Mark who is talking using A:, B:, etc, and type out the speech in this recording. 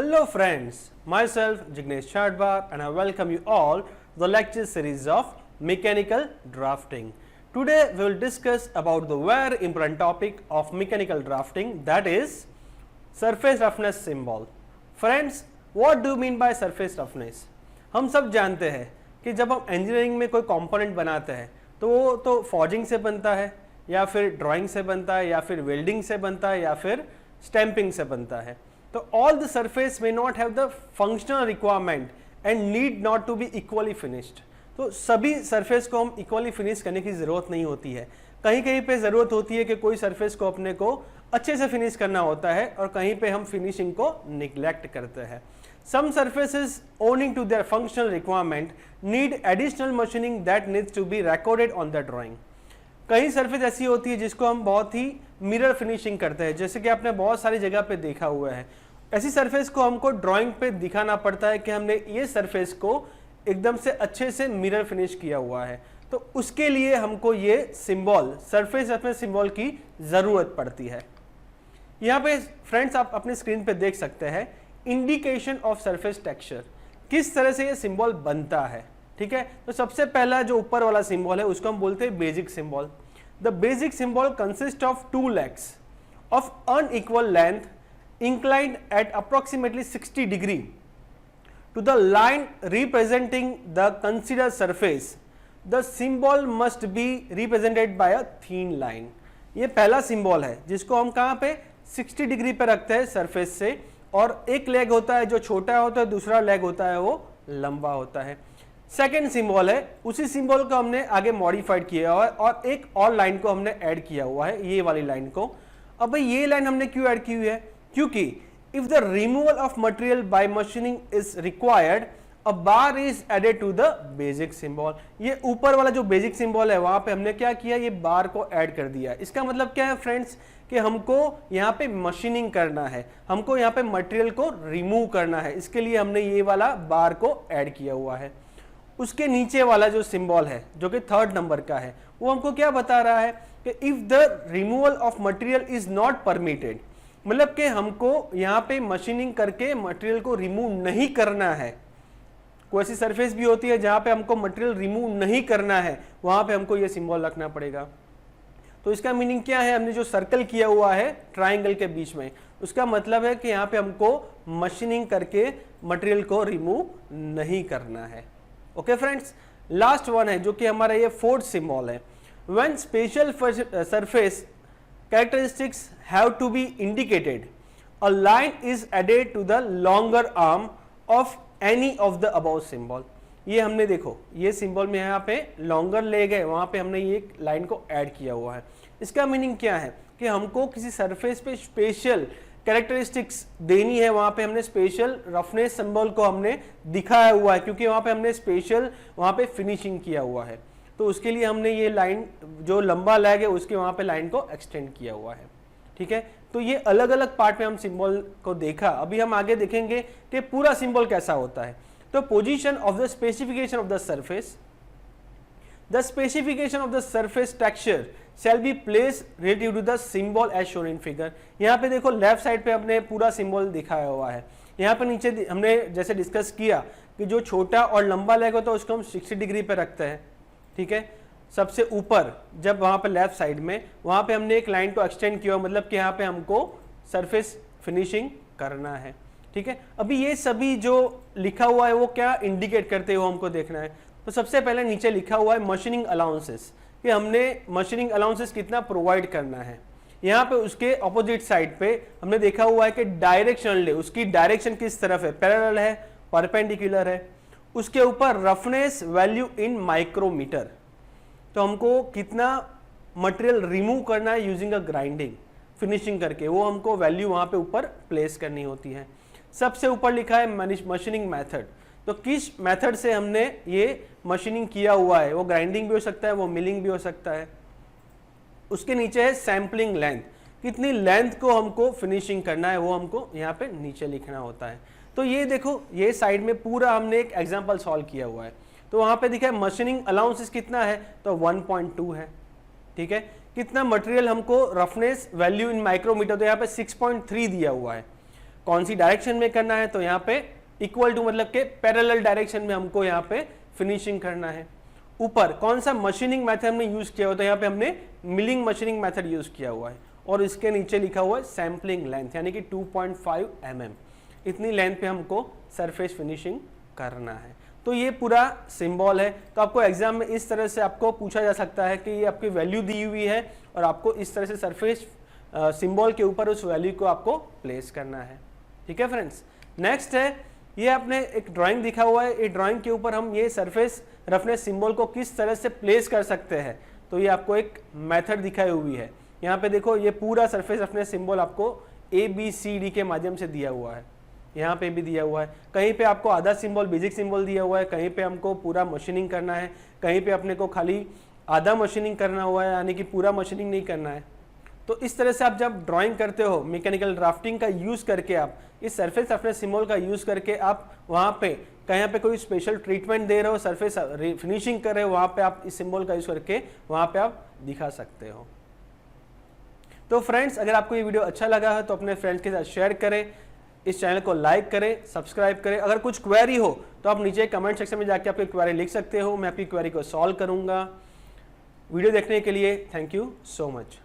A: Hello friends, myself Jignesh Chadbar and I welcome you all to the lecture series of mechanical drafting. Today we will discuss about the very important topic of mechanical drafting, that is surface roughness symbol. Friends, what do you mean by surface roughness? हम सब जानते हैं कि जब हम engineering में कोई component बनाते हैं तो वो तो फॉर्जिंग से बनता है या फिर ड्राइंग से बनता है या फिर वेल्डिंग से बनता है या फिर स्टैंपिंग से बनता है. तो all the surface may not have the functional requirement and need not to be equally finished. तो सभी सरफेस को हम इक्वली फिनिश करने की ज़रूरत नहीं होती है. कहीं कहीं पे ज़रूरत होती है कि कोई सरफेस को अपने को अच्छे से फिनिश करना होता है और कहीं पे हम फिनिशिंग को निग्लेक्ट करते हैं. Some surfaces owing to their functional requirement need additional machining that needs to be recorded on the drawing. कई सरफेस ऐसी होती है जिसको हम बहुत ही मिरर फिनिशिंग करते हैं, जैसे कि आपने बहुत सारी जगह पे देखा हुआ है. ऐसी सरफेस को हमको ड्राइंग पे दिखाना पड़ता है कि हमने ये सरफेस को एकदम से अच्छे से मिरर फिनिश किया हुआ है. तो उसके लिए हमको ये सिंबल सरफेस रफनेस सिंबल की ज़रूरत पड़ती है. यहाँ पे फ्रेंड्स आप अपने स्क्रीन पे देख सकते हैं इंडिकेशन ऑफ सरफेस टेक्सचर, किस तरह से ये सिंबल बनता है. ठीक है, तो सबसे पहला जो ऊपर वाला सिंबल है उसको हम बोलते हैं basic symbol. The basic symbol consist of two legs of unequal length inclined at approximately 60 degree to the line representing the considered surface. The symbol must be represented by a thin line. ये पहला symbol है जिसको हम कहाँ पे 60 degree पे रखते हैं सरफेस से, और एक लेग होता है जो छोटा होता है, दूसरा लेग होता है वो लंबा होता है. सेकेंड सिंबल है, उसी सिंबल को हमने आगे मॉडिफाइड किया हुआ है और एक और लाइन को हमने ऐड किया हुआ है, ये वाली लाइन को. अब भाई ये लाइन हमने क्यों ऐड की हुई है? क्योंकि if the removal of material by machining is required a bar is added to the basic symbol. ये ऊपर वाला जो बेसिक सिंबल है वहां पे हमने क्या किया, ये बार को ऐड कर दिया. इसका मतलब क्या है फ्रेंड्स कि हमको यहाँ पे मशीनिंग करना है, हमको यहाँ पे मटेरियल को रिमूव करना है, इसके लिए हमने ये वाला बार को ऐड किया हुआ है. उसके नीचे वाला जो सिंबल है जो कि थर्ड नंबर का है, वो हमको क्या बता रहा है कि if the removal of material is not permitted, मतलब कि हमको यहाँ पे मशीनिंग करके मटेरियल को रिमूव नहीं करना है. कोई ऐसी सरफेस भी होती है जहाँ पे हमको मटेरियल रिमूव नहीं करना है, वहाँ पे हमको ये सिंबल रखना पड़ेगा. तो इसका मीनिंग क्या है, हमने जो सर्कल किया हुआ है ट्राइंगल के बीच में, उसका मतलब है कि यहाँ पे हमको मशीनिंग करके मटेरियल को रिमूव नहीं करना है. ओके फ्रेंड्स, लास्ट वन है जो कि हमारा ये फोर्थ सिंबल है. When special surface characteristics have to be indicated, a line is added to the longer arm of any of the above symbol. ये हमने देखो ये सिंबल में यहाँ पे लॉन्गर लेग है, वहाँ पे हमने ये लाइन को ऐड किया हुआ है. इसका मीनिंग क्या है कि हमको किसी सरफेस पे स्पेशल कैरेक्टरिस्टिक्स देनी है, वहाँ पे हमने स्पेशल रफनेस सिंबल को हमने दिखाया हुआ है क्योंकि वहाँ पे हमने स्पेशल वहाँ पे फिनिशिंग किया हुआ है. तो उसके लिए हमने ये लाइन जो लंबा लेग है उसके वहाँ पे लाइन को एक्सटेंड किया हुआ है. ठीक है, तो ये अलग अलग पार्ट में हम सिंबल को देखा. अभी हम आगे देखेंगे कि पूरा सिंबल कैसा होता है. तो position of the specification of the surface, the specification of the surface texture shall be place relative to the symbol as shown in figure. यहाँ पे देखो लेफ्ट साइड पे हमने पूरा सिंबल दिखाया हुआ है. यहाँ पे नीचे हमने जैसे डिस्कस किया कि जो छोटा और लंबा लेग होता है उसको हम 60 डिग्री पे रखते हैं. ठीक है, सबसे ऊपर जब वहाँ पे लेफ्ट साइड में वहाँ पे हमने एक लाइन को एक्सटेंड किया, मतलब कि यहाँ पे हमको सरफेस फिनिशिंग करना है. ठीक है, अभी ये सभी जो लिखा हुआ है वो क्या इंडिकेट करते हो हमको देखना है. तो सबसे पहले नीचे लिखा हुआ है मशीनिंग अलाउंसेस, कि हमने मशीनिंग अलाउंसेस कितना प्रोवाइड करना है. यहाँ पे उसके अपोजिट साइड पे हमने देखा हुआ है कि डायरेक्शनल, उसकी डायरेक्शन किस तरफ है, पैरेलल है, परपेंडिकुलर है. उसके ऊपर रफनेस वैल्यू इन माइक्रोमीटर, तो हमको कितना मटेरियल रिमूव करना है यूजिंग अ ग्राइंडिंग फिनिशिंग करके, वो हमको वैल्यू वहाँ पे ऊपर प्लेस करनी होती है. सबसे ऊपर लिखा है मशीनिंग मेथड, तो किस मेथड से हमने ये मशीनिंग किया हुआ है, वो ग्राइंडिंग भी हो सकता है, वो मिलिंग भी हो सकता है. उसके नीचे है सैम्पलिंग लेंथ, कितनी लेंथ को हमको फिनिशिंग करना है वो हमको यहाँ पे नीचे लिखना होता है. तो ये देखो ये साइड में पूरा हमने एक एग्जांपल सॉल्व किया हुआ है. तो वहाँ पे दिखा है मशीनिंग अलाउंसेस कितना है, तो 1.2 है. ठीक है, कितना मटेरियल हमको रफनेस वैल्यू इन माइक्रोमीटर, तो यहाँ पे 6.3 दिया हुआ है. कौन सी डायरेक्शन में करना है, तो यहाँ पे इक्वल टू मतलब के पैरेलल डायरेक्शन में हमको यहाँ पे फिनिशिंग करना है। ऊपर कौन सा मशीनिंग मेथड हमने यूज किया हुआ, तो यहाँ पे हमने मिलिंग मशीनिंग मेथड यूज किया हुआ है, और इसके नीचे लिखा हुआ है सैम्पलिंग लेंथ यानी कि 2.5 mm, इतनी लेंथ पे हमको सरफेस फिनिशिंग करना है। तो ये पूरा सिंबल है। तो आपको एग्जाम में इस तरह से आपको पूछा जा सकता है कि ये आपकी वैल्यू दी हुई है और आपको इस तरह से सरफेस सिंबल के ऊपर उस वैल्यू को आपको प्लेस करना है। ठीक है फ्रेंड्स, नेक्स्ट है ये आपने एक ड्राइंग दिखा हुआ है, ये ड्राइंग के ऊपर हम ये सरफेस रफनेस सिंबल को किस तरह से प्लेस कर सकते हैं। तो ये आपको एक मेथड दिखाई हुई है। यहाँ पे देखो ये पूरा सरफेस रफनेस सिंबल आपको ABCD के माध्यम से दिया हुआ है, यहाँ पे भी दिया हुआ है। कहीं पे आपको आधा सिंबल बेसिक सिंबल दिया हुआ है, कहीं पे हमको पूरा मशीनिंग करना है, कहीं पे अपने को खाली आधा मशीनिंग करना हुआ है यानी कि पूरा मशीनिंग नहीं करना है। तो इस तरह से आप जब ड्राइंग करते हो मैकेनिकल ड्राफ्टिंग का यूज करके, आप इस सरफेस रफनेस सिंबल का यूज करके आप वहाँ पे कहीं पे कोई स्पेशल ट्रीटमेंट दे रहे हो, सरफेस फिनिशिंग कर रहे हो, वहाँ पे आप इस सिंबल का यूज करके वहाँ पे आप दिखा सकते हो। तो फ्रेंड्स, अगर आपको ये वीडियो अच्छा लगा है तो अपने फ्रेंड्स के साथ शेयर करें, इस चैनल को लाइक करें, सब्सक्राइब करें। अगर कुछ क्वेरी हो तो आप नीचे कमेंट सेक्शन में जाके आपकी क्वेरी लिख सकते हो, मैं आपकी क्वेरी को सॉल्व करूंगा। वीडियो देखने के लिए थैंक यू सो मच।